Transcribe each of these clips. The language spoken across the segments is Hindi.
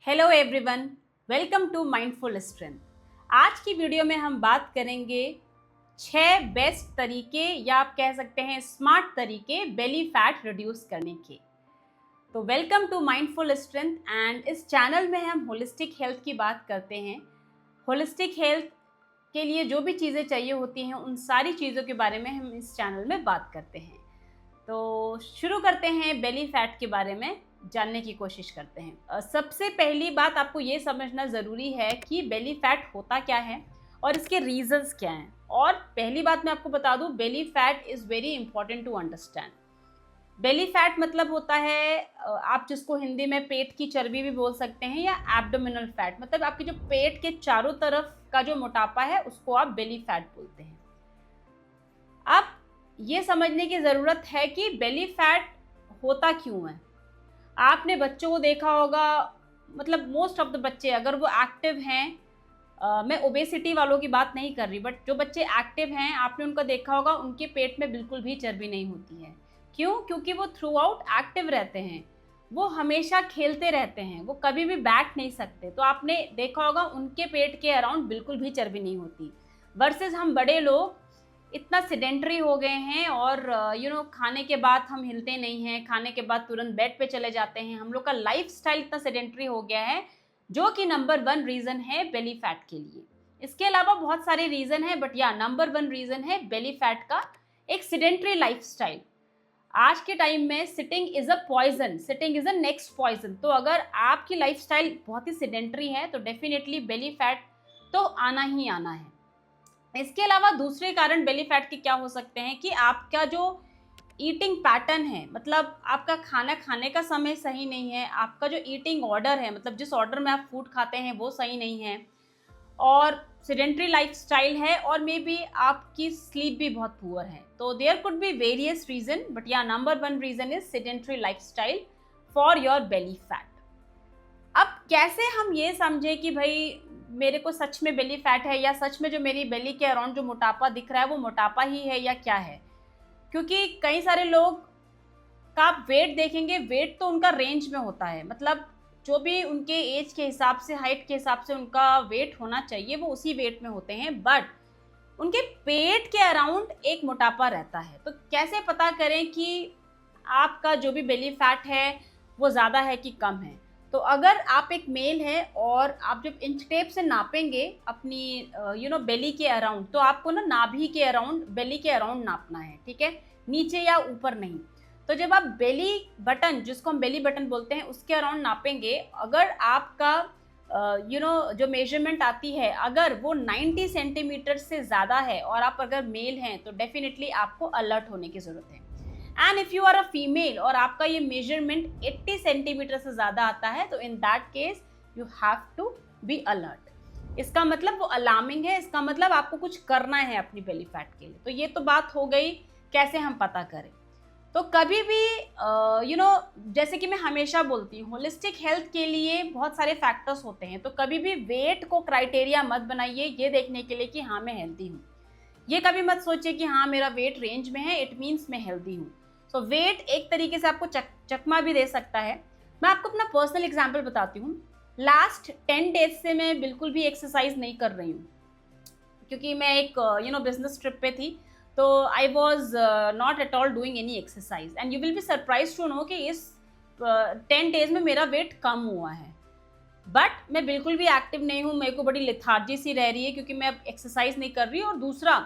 Hello everyone, welcome to Mindful Strength. आज की वीडियो में हम बात करेंगे 6 बेस्ट तरीके या आप कह सकते हैं स्मार्ट तरीके बेली फैट रिड्यूस करने के। तो welcome to Mindful Strength and इस चैनल में हम होलिस्टिक हेल्थ की बात करते हैं। होलिस्टिक हेल्थ के लिए जो भी चीज़ें चाहिए होती हैं उन सारी चीज़ों के बारे में हम इस चैनल में बात करते हैं। तो शुरू करते हैं बेली फैट के बारे में जानने की कोशिश करते हैं। सबसे पहली बात आपको ये समझना ज़रूरी है कि बेली फैट होता क्या है और इसके रीजंस क्या हैं। और पहली बात मैं आपको बता दूं, belly fat is very important to understand. Belly fat मतलब होता है आप जिसको हिंदी में पेट की चर्बी भी बोल सकते हैं या एब्डोमिनल फैट, मतलब आपके जो पेट के चारों तरफ का जो मोटापा है उसको आप बेली फैट बोलते हैं। अब ये समझने की ज़रूरत है कि बेली फैट होता क्यों है। आपने बच्चों को देखा होगा, मतलब मोस्ट ऑफ द बच्चे अगर वो एक्टिव हैं, मैं ओबेसिटी वालों की बात नहीं कर रही, बट जो बच्चे एक्टिव हैं आपने उनका देखा होगा, उनके पेट में बिल्कुल भी चर्बी नहीं होती है। क्यों? क्योंकि वो थ्रू आउट एक्टिव रहते हैं, वो हमेशा खेलते रहते हैं, वो कभी भी बैठ नहीं सकते। तो आपने देखा होगा उनके पेट के अराउंड बिल्कुल भी चर्बी नहीं होती। वर्सेस हम बड़े लोग इतना सिडेंट्री हो गए हैं और खाने के बाद हम हिलते नहीं हैं, खाने के बाद तुरंत बेड पे चले जाते हैं। हम लोग का लाइफ स्टाइल इतना सिडेंट्री हो गया है, जो कि नंबर 1 रीज़न है बेली फैट के लिए। इसके अलावा बहुत सारे रीज़न है, बट या नंबर 1 रीज़न है बेली फैट का एक सिडेंट्री लाइफ स्टाइल। आज के टाइम में sitting is a poison, sitting is a next poison. तो अगर आपकी लाइफ स्टाइल बहुत ही सिडेंट्री है तो डेफिनेटली बेली फैट तो आना ही आना है। इसके अलावा दूसरे कारण बेली फैट के क्या हो सकते हैं कि आपका जो ईटिंग पैटर्न है, मतलब आपका खाना खाने का समय सही नहीं है, आपका जो ईटिंग ऑर्डर है, मतलब जिस ऑर्डर में आप फूड खाते हैं वो सही नहीं है, और सिडेंट्री लाइफस्टाइल है, और मे बी आपकी स्लीप भी बहुत पुअर है। तो there could be various reason, but या number 1 reason is sedentary lifestyle for your belly fat. अब कैसे हम ये समझे कि भाई मेरे को सच में बेली फैट है या सच में जो मेरी बेली के अराउंड जो मोटापा दिख रहा है वो मोटापा ही है या क्या है। क्योंकि कई सारे लोग का आप वेट देखेंगे, वेट तो उनका रेंज में होता है, मतलब जो भी उनके एज के हिसाब से, हाइट के हिसाब से उनका वेट होना चाहिए वो उसी वेट में होते हैं, बट उनके पेट के अराउंड एक मोटापा रहता है। तो कैसे पता करें कि आपका जो भी बेली फैट है वो ज़्यादा है कि कम है। तो अगर आप एक मेल है और आप जब इंच टेप से नापेंगे अपनी बेली के अराउंड, तो आपको ना नाभि के अराउंड, बेली के अराउंड नापना है, ठीक है, नीचे या ऊपर नहीं। तो जब आप बेली बटन, जिसको हम बेली बटन बोलते हैं, उसके अराउंड नापेंगे, अगर आपका जो मेजरमेंट आती है अगर वो 90 सेंटीमीटर से ज़्यादा है और आप अगर मेल हैं तो डेफिनेटली आपको अलर्ट होने की ज़रूरत है। And if you are a female और आपका ये मेजरमेंट 80 सेंटीमीटर से ज़्यादा आता है, तो in that case you have to be alert. इसका मतलब वो अलार्मिंग है, इसका मतलब आपको कुछ करना है अपनी बेली फैट के लिए। तो ये तो बात हो गई कैसे हम पता करें। तो कभी भी जैसे कि मैं हमेशा बोलती हूँ, होलिस्टिक हेल्थ के लिए बहुत सारे फैक्टर्स होते हैं। तो कभी भी वेट को क्राइटेरिया मत बनाइए ये देखने के लिए कि हाँ मैं हेल्दी हूँ। ये कभी मत सोचिए कि हाँ मेरा वेट रेंज में है, इट मीन्स मैं हेल्दी हूँ। सो वेट एक तरीके से आपको चकमा भी दे सकता है। मैं आपको अपना पर्सनल एग्जाम्पल बताती हूँ। लास्ट 10 डेज से मैं बिल्कुल भी एक्सरसाइज नहीं कर रही हूँ, क्योंकि मैं एक बिजनेस ट्रिप पे थी। तो I was not at all doing any exercise and you will be surprise to know कि इस 10 डेज में मेरा वेट कम हुआ है। बट मैं बिल्कुल भी एक्टिव नहीं हूँ, मेरे को बड़ी लेथार्जी सी रह रही है क्योंकि मैं अब एक्सरसाइज नहीं कर रही। और दूसरा,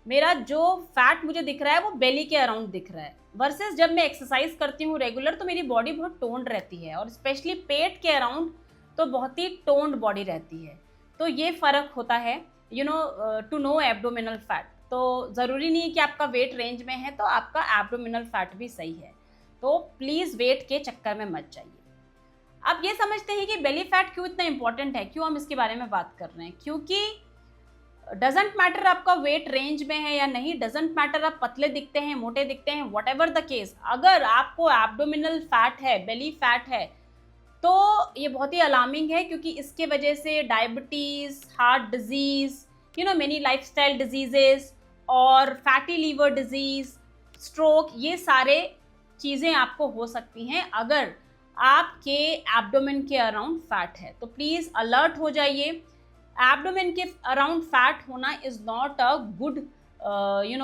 मेरा जो फैट मुझे दिख रहा है वो बेली के अराउंड दिख रहा है, वर्सेस जब मैं एक्सरसाइज करती हूँ रेगुलर तो मेरी बॉडी बहुत टोन्ड रहती है, और स्पेशली पेट के अराउंड तो बहुत ही टोन्ड बॉडी रहती है। तो ये फ़र्क होता है टू नो एब्डोमिनल फैट। तो ज़रूरी नहीं है कि आपका वेट रेंज में है तो आपका एब्डोमिनल फैट भी सही है। तो प्लीज़ वेट के चक्कर में मत जाइए। अब ये समझते हैं कि बेली फैट क्यों इतना इंपॉर्टेंट है, क्यों हम इसके बारे में बात कर रहे हैं। क्योंकि डजेंट मैटर आपका वेट रेंज में है या नहीं, डजेंट मैटर आप पतले दिखते हैं, मोटे दिखते हैं, वट एवर द केस, अगर आपको एब्डोमिनल फैट है, बेली फैट है, तो ये बहुत ही अलार्मिंग है। क्योंकि इसके वजह से diabetes, heart disease, many lifestyle diseases और फैटी लीवर डिजीज़, स्ट्रोक, ये सारे चीज़ें आपको हो सकती हैं अगर आपके एब्डोमेन के अराउंड फैट है। तो प्लीज़ अलर्ट हो जाइए। एब्डोमेन के अराउंड फैट होना is not a good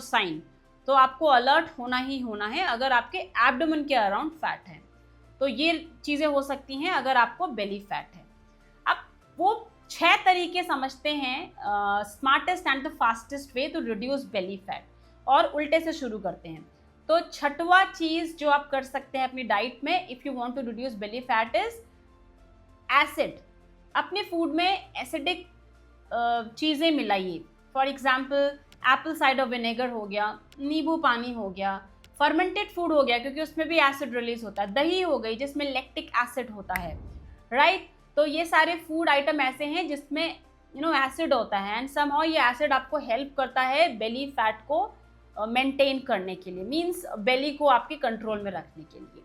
sign. तो आपको अलर्ट होना ही होना है अगर आपके एब्डोमेन के अराउंड फैट है। तो ये चीज़ें हो सकती हैं अगर आपको बेली फैट है। अब वो 6 तरीके समझते हैं smartest and the fastest way to reduce belly fat, और उल्टे से शुरू करते हैं। तो छठवां चीज़ जो आप कर सकते हैं अपनी डाइट में if you want to reduce belly fat is acid. अपने फूड में एसिडिक चीज़ें मिलाइए। For example apple cider vinegar हो गया, नींबू पानी हो गया, फर्मेंटेड फूड हो गया क्योंकि उसमें भी एसिड रिलीज होता है, दही हो गई जिसमें लैक्टिक एसिड होता है, राइट। तो ये सारे फूड आइटम ऐसे हैं जिसमें एसिड होता है, एंड समहाउ ये एसिड आपको हेल्प करता है बेली फैट को मेंटेन करने के लिए, मींस बेली को आपके कंट्रोल में रखने के लिए।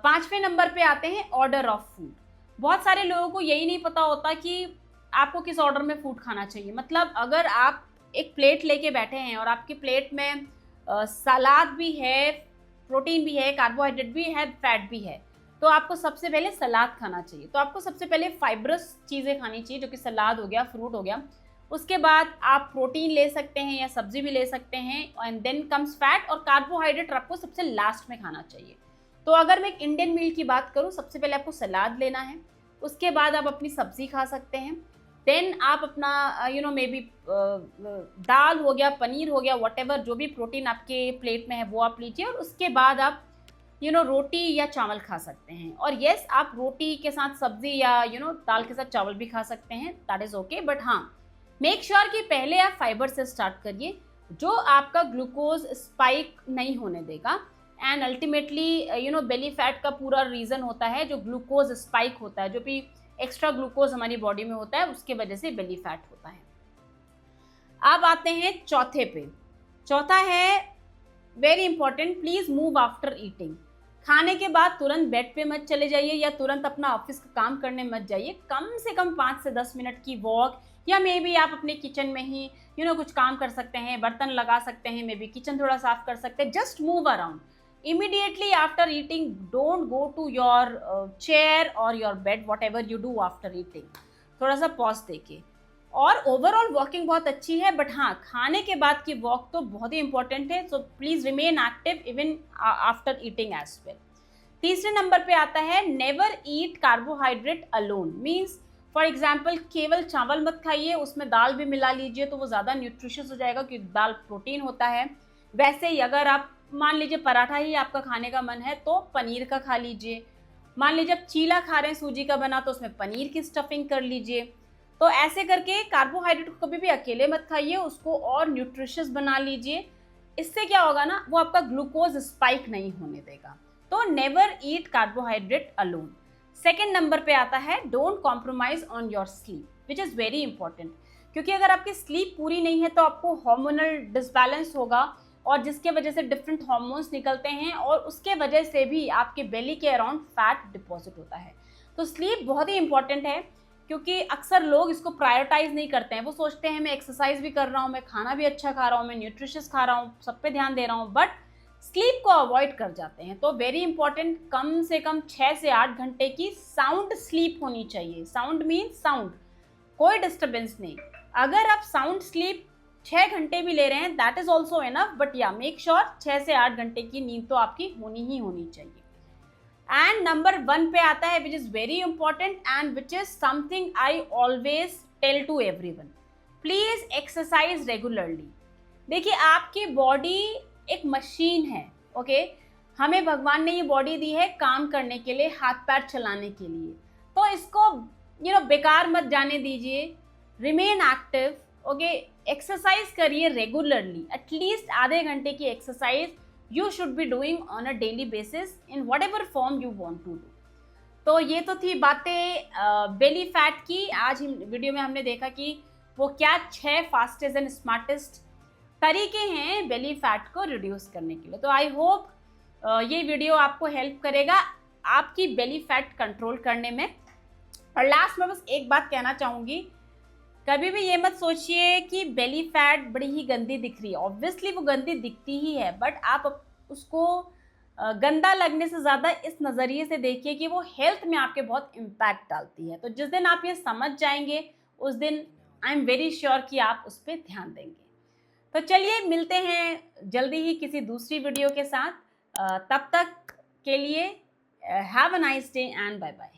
5वें नंबर पे आते हैं ऑर्डर ऑफ फूड। बहुत सारे लोगों को यही नहीं पता होता कि आपको किस ऑर्डर में फूड खाना चाहिए। मतलब अगर आप एक प्लेट लेके बैठे हैं और आपकी प्लेट में सलाद भी है, प्रोटीन भी है, कार्बोहाइड्रेट भी है, फैट भी है, तो आपको सबसे पहले सलाद खाना चाहिए। तो आपको सबसे पहले फाइब्रस चीज़ें खानी चाहिए जो कि सलाद हो गया, फ्रूट हो गया। उसके बाद आप प्रोटीन ले सकते हैं या सब्जी भी ले सकते हैं, एंड देन कम्स फैट, और कार्बोहाइड्रेट आपको सबसे लास्ट में खाना चाहिए। तो अगर मैं एक इंडियन मील की बात करूँ, सबसे पहले आपको सलाद लेना है, उसके बाद आप अपनी सब्जी खा सकते हैं, देन आप अपना मे बी दाल हो गया, पनीर हो गया, व्हाटएवर जो भी प्रोटीन आपके प्लेट में है वो आप लीजिए, और उसके बाद आप रोटी या चावल खा सकते हैं। और येस, आप रोटी के साथ सब्जी या दाल के साथ चावल भी खा सकते हैं, दैट इज़ ओके। बट हाँ, मेक श्योर कि पहले आप फाइबर से स्टार्ट करिए जो आपका ग्लूकोज स्पाइक नहीं होने देगा, एंड अल्टीमेटली बेली फैट का पूरा रीज़न होता है जो ग्लूकोज स्पाइक होता है, जो भी एक्स्ट्रा ग्लूकोज हमारी बॉडी में होता है, उसके वजह से बेली फैट होता है। अब आते हैं चौथे पे। चौथा है very important, please move after eating. खाने के बाद तुरंत बेड पे मत चले जाइए या तुरंत अपना ऑफिस का काम करने मत जाइए। कम से कम 5 से 10 मिनट की वॉक, या मे बी आप अपने किचन में ही कुछ काम कर सकते हैं, बर्तन लगा सकते हैं, मे बी किचन थोड़ा साफ कर सकते हैं, just move around. Immediately after eating, don't go to your chair or your bed, whatever you do after eating. थोड़ा सा पॉज देके। और ओवरऑल वॉकिंग बहुत अच्छी है, बट हाँ, खाने के बाद की वॉक तो बहुत ही इंपॉर्टेंट है। So please remain active even after eating as well. तीसरे नंबर पे आता है never eat carbohydrate alone. Means for example केवल चावल मत खाइए, उसमें दाल भी मिला लीजिए तो वो ज़्यादा न्यूट्रिशियस हो जाएगा क्योंकि दाल प्रोटीन होता है। वैसे ही अगर आप मान लीजिए पराठा ही आपका खाने का मन है तो पनीर का खा लीजिए। मान लीजिए आप चीला खा रहे हैं सूजी का बना तो उसमें पनीर की स्टफिंग कर लीजिए। तो ऐसे करके कार्बोहाइड्रेट को कभी भी अकेले मत खाइए, उसको और न्यूट्रिशियस बना लीजिए। इससे क्या होगा ना, वो आपका ग्लूकोज स्पाइक नहीं होने देगा। तो never eat carbohydrate alone. Second number पे आता है don't compromise on your sleep, which is very important. क्योंकि अगर आपकी स्लीप पूरी नहीं है तो आपको हार्मोनल डिसबैलेंस होगा, और जिसके वजह से डिफरेंट हार्मोन्स निकलते हैं, और उसके वजह से भी आपके बेली के अराउंड फैट डिपॉजिट होता है। तो स्लीप बहुत ही इंपॉर्टेंट है, क्योंकि अक्सर लोग इसको प्रायोरिटाइज नहीं करते हैं। वो सोचते हैं मैं एक्सरसाइज भी कर रहा हूँ, मैं खाना भी अच्छा खा रहा हूँ, मैं न्यूट्रिशियस खा रहा हूँ, सब पे ध्यान दे रहा हूँ, बट स्लीप को अवॉइड कर जाते हैं। तो वेरी इंपॉर्टेंट, कम से कम 6 से 8 घंटे की साउंड स्लीप होनी चाहिए। साउंड मीन्स साउंड, कोई डिस्टर्बेंस नहीं। अगर आप साउंड स्लीप 6 घंटे भी ले रहे हैं, that is also enough, but या मेक श्योर 6 से 8 घंटे की नींद तो आपकी होनी ही होनी चाहिए। एंड नंबर 1 पे आता है which is very important and which is something I always tell to everyone, please exercise regularly. देखिए, आपकी बॉडी एक मशीन है, ओके। हमें भगवान ने ये बॉडी दी है काम करने के लिए, हाथ पैर चलाने के लिए। तो इसको बेकार मत जाने दीजिए, रिमेन एक्टिव, ओके। एक्सरसाइज करिए रेगुलरली, एटलीस्ट आधे घंटे की exercise you should be doing on a daily basis in whatever form you want to do. तो ये तो थी बातें बेली फैट की। आज वीडियो में हमने देखा कि वो क्या 6 फास्टेस्ट एंड स्मार्टेस्ट तरीके हैं बेली फैट को रिड्यूस करने के लिए। तो आई होप ये वीडियो आपको हेल्प करेगा आपकी बेली फैट कंट्रोल करने में। और लास्ट में बस एक बात कहना चाहूँगी, कभी भी ये मत सोचिए कि बेली फैट बड़ी ही गंदी दिख रही है। ऑब्वियसली वो गंदी दिखती ही है, बट आप उसको गंदा लगने से ज़्यादा इस नज़रिए से देखिए कि वो हेल्थ में आपके बहुत इम्पैक्ट डालती है। तो जिस दिन आप ये समझ जाएंगे उस दिन आई एम वेरी श्योर कि आप उस पर ध्यान देंगे। तो चलिए मिलते हैं जल्दी ही किसी दूसरी वीडियो के साथ। तब तक के लिए have a nice day and bye bye.